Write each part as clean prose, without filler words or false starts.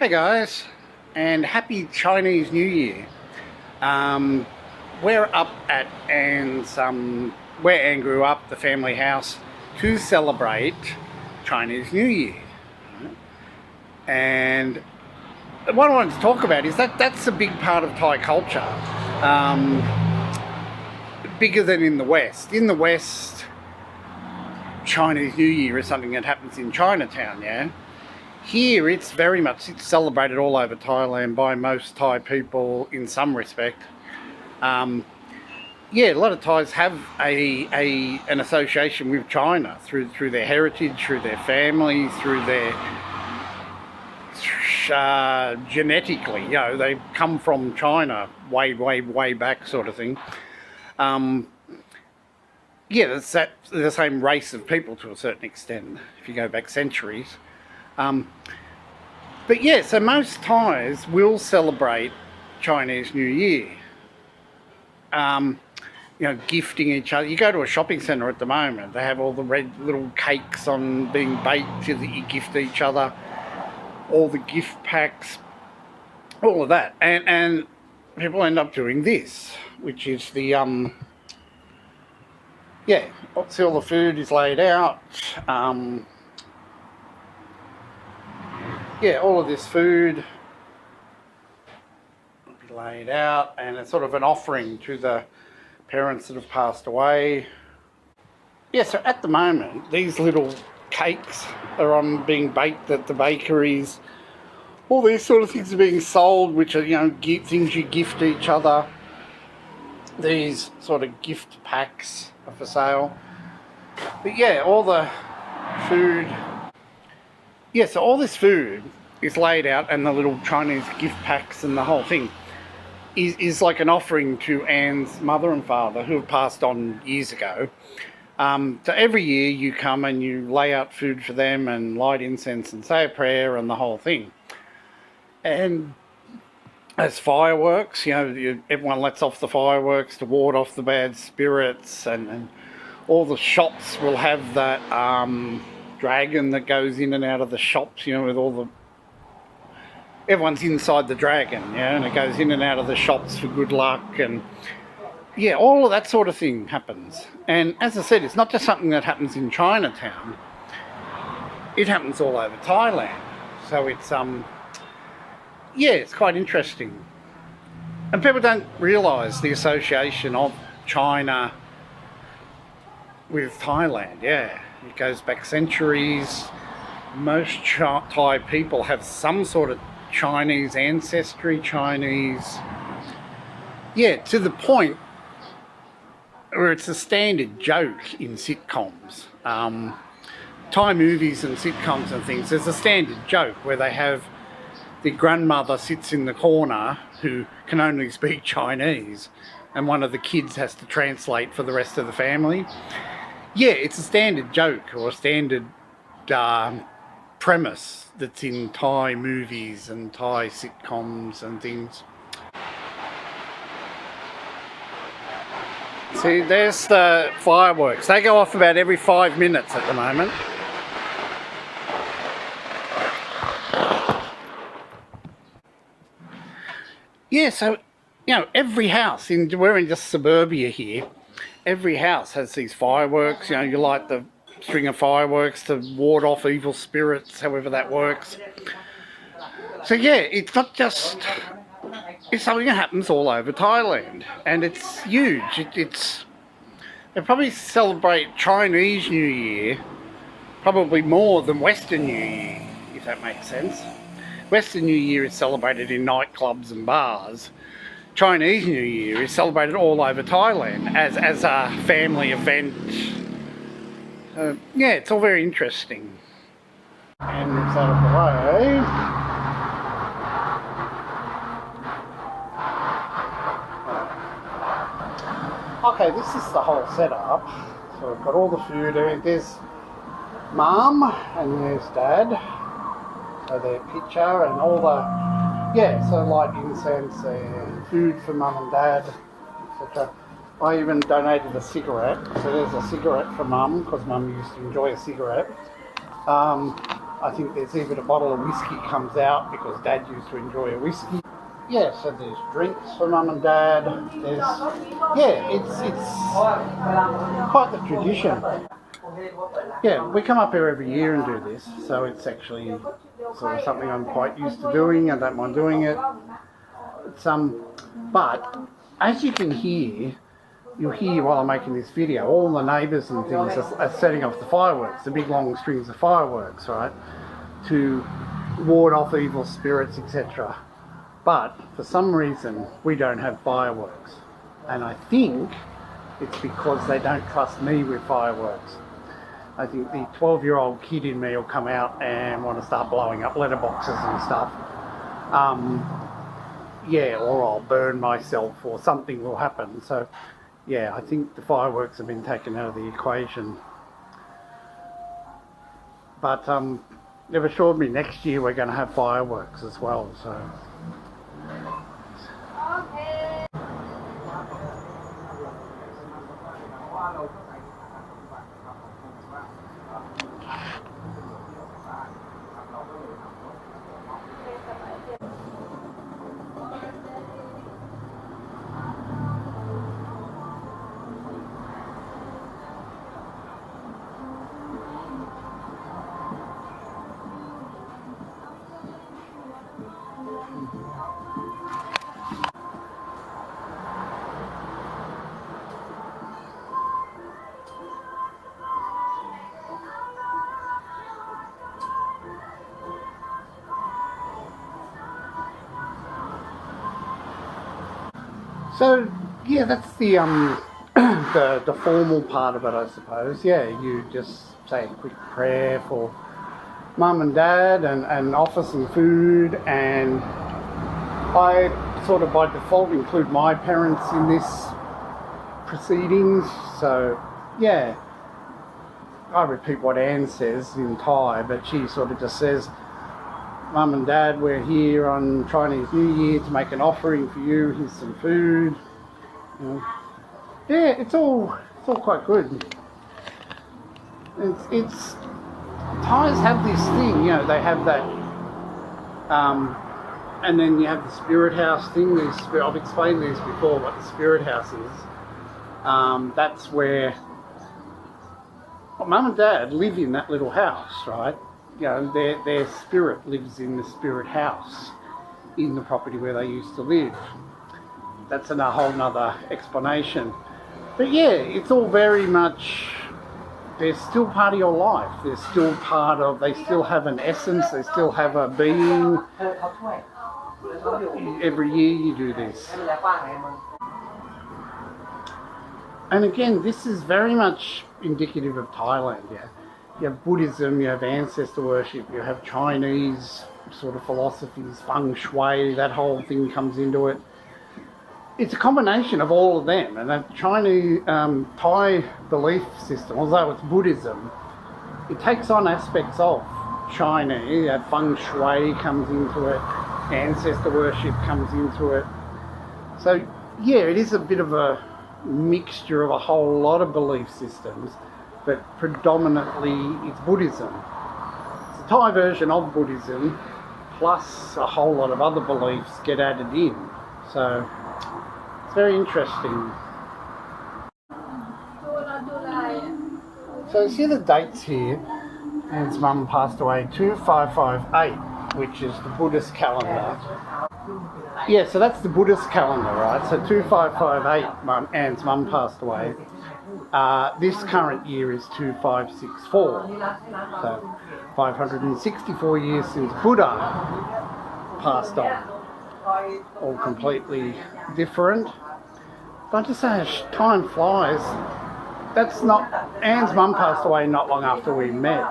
Hey guys, and happy Chinese New Year. Um, we're up at where Anne grew up, the family house, to celebrate Chinese New Year. And what I wanted to talk about is that's a big part of Thai culture, um, bigger than in the West. In the West, Chinese New Year is something that happens in Chinatown, yeah? Here it's celebrated all over Thailand by most Thai people in some respect. A lot of Thais have an association with China through their heritage, through their family, through their genetically. They come from China way back, sort of thing. It's the same race of people to a certain extent if you go back centuries. So most Thais will celebrate Chinese New Year. Gifting each other. You go to a shopping centre at the moment, they have all the red little cakes on being baked that you gift each other, all the gift packs, all of that. And people end up doing this, which is see, all the food is laid out. All of this food will be laid out, and it's sort of an offering to the parents that have passed away. So at the moment, these little cakes are being baked at the bakeries. All these sort of things are being sold, which are, things you gift each other. These sort of gift packs are for sale. But all the food. So all this food is laid out, and the little Chinese gift packs and the whole thing is like an offering to Anne's mother and father, who have passed on years ago. So every year you come and you lay out food for them and light incense and say a prayer and the whole thing. And as fireworks, everyone lets off the fireworks to ward off the bad spirits, and all the shops will have that dragon that goes in and out of the shops, with everyone's inside the dragon, and it goes in and out of the shops for good luck, and all of that sort of thing happens. And as I said, it's not just something that happens in Chinatown, it happens all over Thailand. So it's quite interesting. And people don't realise the association of China with Thailand, It goes back centuries. Most Thai people have some sort of Chinese ancestry, to the point where it's a standard joke in sitcoms. Thai movies and sitcoms and things, there's a standard joke where they have the grandmother sits in the corner who can only speak Chinese, and one of the kids has to translate for the rest of the family. It's a standard joke or a standard premise that's in Thai movies and Thai sitcoms and things. See, there's the fireworks. They go off about every 5 minutes at the moment. So, every house, we're in just suburbia here, every house has these fireworks. You light the string of fireworks to ward off evil spirits, however that works. So it's not just, it's something that happens all over Thailand, and it's huge. They probably celebrate Chinese New Year probably more than Western New Year, if that makes sense. Western New Year is celebrated in nightclubs and bars. Chinese New Year is celebrated all over Thailand as a family event. It's all very interesting. And it's out of the way. Okay, this is the whole setup. So we've got all the food. There's Mum and there's Dad. So their picture and all the, so light incense and food for Mum and Dad, etc. I even donated a cigarette. So there's a cigarette for Mum, because Mum used to enjoy a cigarette. I think there's even a bottle of whiskey comes out because Dad used to enjoy a whiskey. Yeah, so there's drinks for Mum and Dad. There's, yeah, it's quite the tradition. Yeah, we come up here every year and do this, so it's actually sort of something I'm quite used to doing. I don't mind doing it. It's, but as you can hear, you'll hear while I'm making this video, all the neighbours and things are setting off the fireworks, the big long strings of fireworks, right, to ward off evil spirits, etc. But for some reason, we don't have fireworks. And I think it's because they don't trust me with fireworks. I think the 12-year-old kid in me will come out and want to start blowing up letterboxes and stuff. Yeah, or I'll burn myself or something will happen. So, yeah, I think the fireworks have been taken out of the equation. But they've assured me next year we're going to have fireworks as well. So. So yeah, that's the the formal part of it, I suppose. Yeah, you just say a quick prayer for Mum and Dad and offer some food, and I sort of by default include my parents in this proceedings. So yeah, I repeat what Anne says in Thai, but she sort of just says, Mum and Dad, we're here on Chinese New Year to make an offering for you. Here's some food. You know. Yeah, it's all quite good. It's Thais have this thing, you know. They have that, and then you have the spirit house thing. I've explained this before. What the spirit house is. That's where Mum and Dad live in that little house, right? You know, their spirit lives in the spirit house in the property where they used to live. That's a whole nother explanation. But yeah, it's all very much, they're still part of your life. They're still part of, they still have an essence, they still have a being. Every year you do this. And again, this is very much indicative of Thailand, yeah. You have Buddhism, you have ancestor worship, you have Chinese sort of philosophies, feng shui, that whole thing comes into it. It's a combination of all of them, and that Chinese, Thai belief system, although it's Buddhism, it takes on aspects of Chinese. Feng shui comes into it, ancestor worship comes into it. So yeah, it is a bit of a mixture of a whole lot of belief systems, but predominantly it's Buddhism. It's a Thai version of Buddhism, plus a whole lot of other beliefs get added in. So it's very interesting. So see the dates here. Anne's mum passed away 2558, which is the Buddhist calendar. Yeah, so that's the Buddhist calendar, right? So 2558, Anne's mum passed away. This current year is 2564. So 564 years since Buddha passed on. All completely different. But just as time flies, that's not, Anne's mum passed away not long after we met.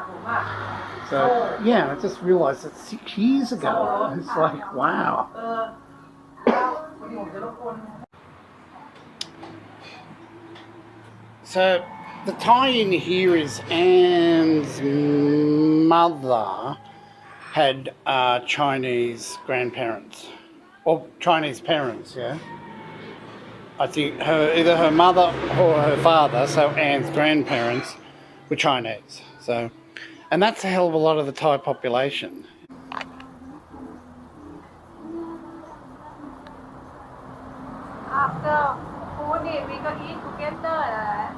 So yeah, I just realised it's 6 years ago. It's like, wow. So the tie-in here is Anne's mother had Chinese grandparents, or Chinese parents, yeah. I think either her mother or her father, so Anne's grandparents, were Chinese. So And that's a hell of a lot of the Thai population. After food, we go eat together.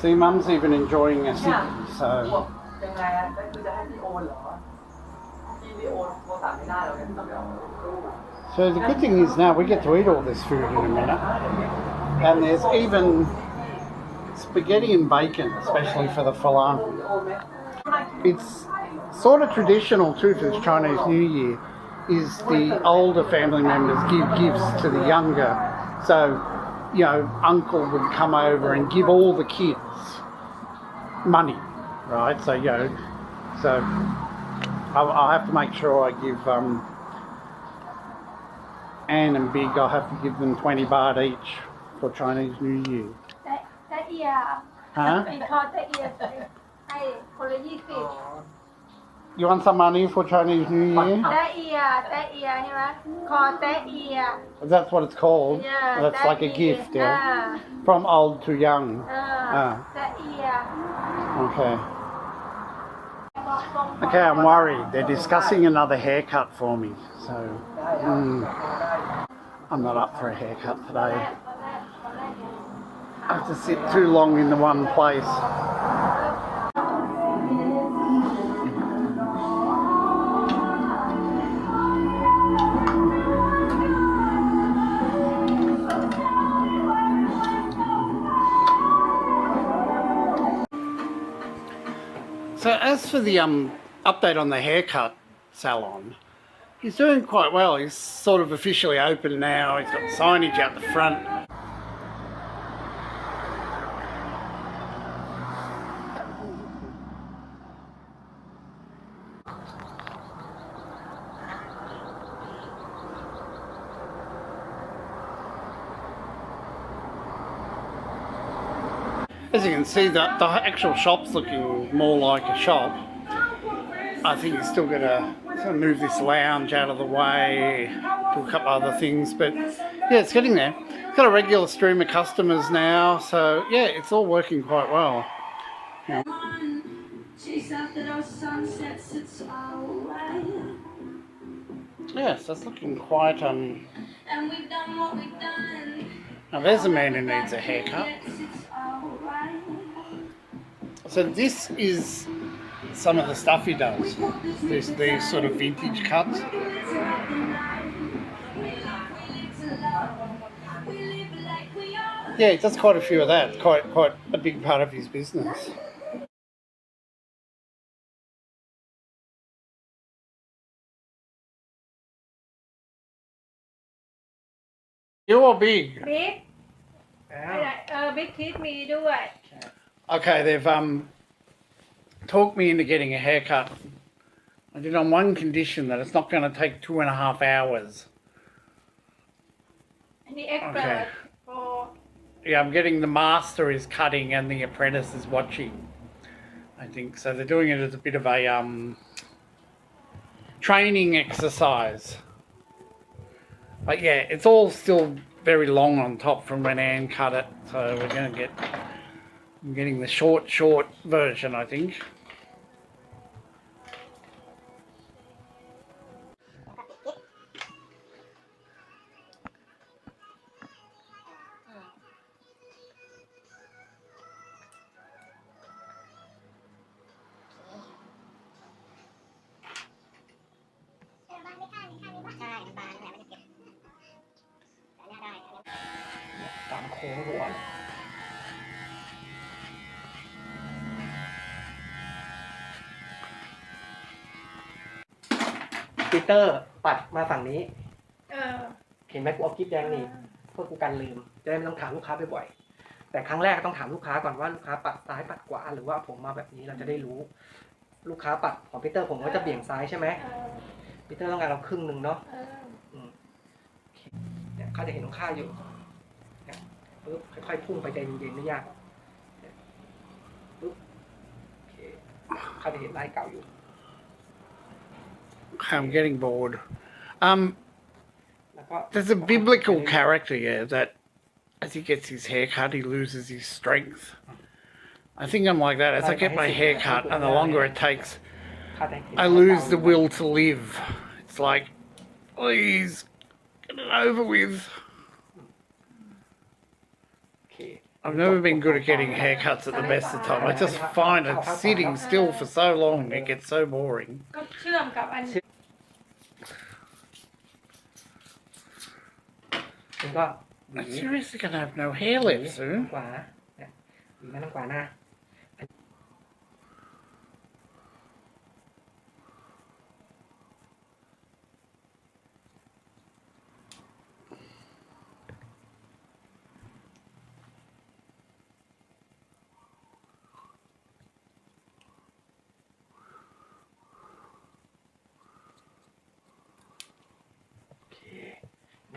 See, Mum's even enjoying a city, so... So the good thing is now we get to eat all this food in a minute. And there's even spaghetti and bacon, especially for the phalang. It's sort of traditional too for this Chinese New Year, is the older family members give gifts to the younger. So, you know, uncle would come over and give all the kids money, right? So, you know, so I'll have to make sure I give Anne and Big, I'll have to give them 20 baht each for Chinese New Year. That year. Huh? We call that year. Hey, for the 20. You want some money for Chinese New Year? That year,ใช่ไหม Call that year. That's what it's called. Yeah, That's that like a year. gift, yeah. From old to young. That year. Okay. Okay, I'm worried. They're discussing another haircut for me. So, I'm not up for a haircut today. I have to sit too long in the one place. So as for the update on the haircut salon, he's doing quite well. He's sort of officially open now. He's got signage out the front. As you can see, the actual shop's looking more like a shop. I think he's still going to move this lounge out of the way, do a couple other things, but yeah, it's getting there. It's got a regular stream of customers now, so yeah, it's all working quite well. Yeah. Yes, that's looking quite now there's a man who needs a haircut. So this is some of the stuff he does. There's these sort of vintage cuts. Yeah, he does quite a few of that. It's quite a big part of his business. You're big. Big? Big kid me ด้วย Okay, they've talked me into getting a haircut. I did on one condition, that it's not going to take 2.5 hours. The expert Okay. for Yeah, I'm getting the master is cutting and the apprentice is watching. I think so. They're doing it as a bit of a training exercise. But yeah, it's all still very long on top from when Anne cut it. So we're going to I'm getting the short version, I think. Peter ปัดมาฝั่งนี้ uh, เห็นไหมกูเอากิ๊บแดงนี่เพื่อกูกันลืมจะได้ไม่ต้องถามลูกค้าบ่อยๆแต่ครั้งแรกต้องถามลูกค้าก่อนว่าลูกค้าปัดซ้ายปัดขวาหรือว่าผมมาแบบนี้เราจะได้รู้ลูกค้าปัดของพีเตอร์ผมก็จะเบี่ยงซ้ายใช่ไหมพีเตอร์ต้องการเราครึ่งหนึ่งเนาะเนี่ยเขาจะเห็นของข้าอยู่เนี่ยปึ๊บค่อยๆพุ่งไปใจเย็นๆไม่ยากปึ๊บโอเคเขาจะเห็นลายเก่าอยู่ I'm getting bored. There's a biblical character here that as he gets his hair cut, he loses his strength. I think I'm like that. As I get my hair cut, and the longer it takes, ค่าแต่งหญิง I lose the will to live. It's like, please, get it over with. โอเค I've never been good at getting haircuts at the best of time. I just find it sitting still for so long, it gets so boring. ก็เชื่อมกับอัน คุณก็หวี I'm seriously gonna have no hair หวี left soon. ขวาเนี่ยหวีมาทางขวาหน้า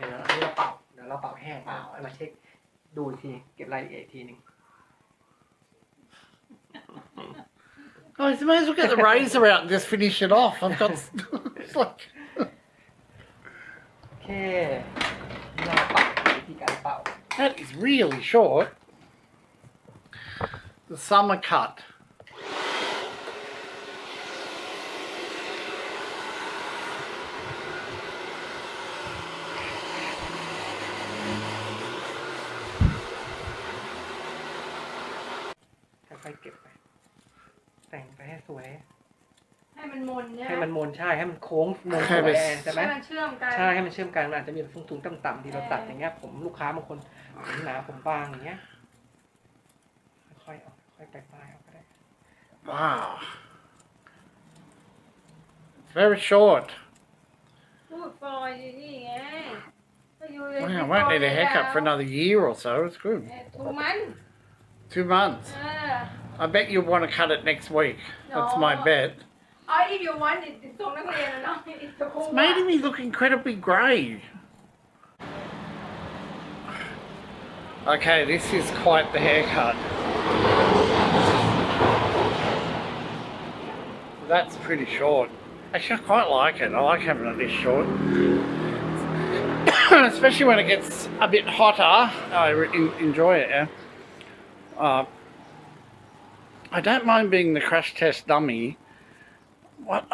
เดี๋ยวอันนี้เราเป่าเดี๋ยวเราเป่าแห้งเป่าให้มาเช็คดูอีกทีเก็บรายละเอียดอีกทีหนึ่ง Oh, you may as well get the razor out and just finish it off. I've got. It's like. โอเคเราเป่าวิธีการเป่า That is really short. The summer cut. ค่อยๆเก็บไปแต่งไปให้สวย ให้มันมนเนี่ย ให้มันมนใช่ให้มันโค้งมนส ให้ ว มัน ยแอนใช่ไหม ให้มันเชื่อมกัน ใช่ให้มันเชื่อมกันมันอาจจะมีแบบสูงๆต่ำๆที่เราตัดอย่างเงี้ยผมลูกค้าบางคนผมหนาผมบางอย่างเงี้ยค่อยๆเอาค่อยๆปลายๆเอาก็ได้ Wow. It's very short. พูดฟอยนี่ไงก็อยู่เลย Well, I won't need a haircut for another year or so. It's good. ถูกมัน 2 months. เออ I bet you want to cut it next week. That's my No. bet. Oh, if you want it ส่งนักเรียนนะเนาะ it's cool It's making me look incredibly grey. Okay, this is quite the haircut. That's pretty short. Actually, I quite like it. I like having it this short. Especially when it gets a bit hotter. I enjoy it, yeah. I don't mind being the crash test dummy. What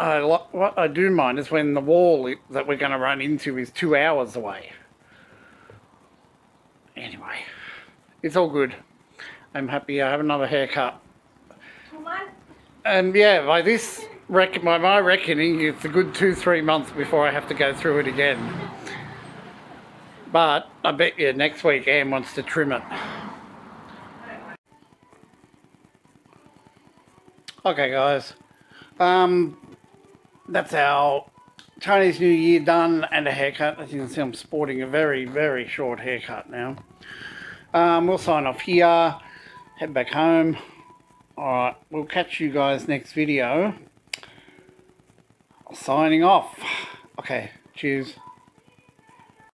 I do mind is when the wall that we're going to run into is 2 hours away. Anyway, it's all good. I'm happy I have another haircut. ถูกมัน And yeah, by my reckoning, it's a good 2-3 months before I have to go through it again. But I bet you next week Anne wants to trim it. Okay, guys. That's our Chinese New Year done and a haircut. As you can see, I'm sporting a very, very short haircut now. We'll sign off here, head back home. Alright, we'll catch you guys next video. Signing off. Okay, cheers.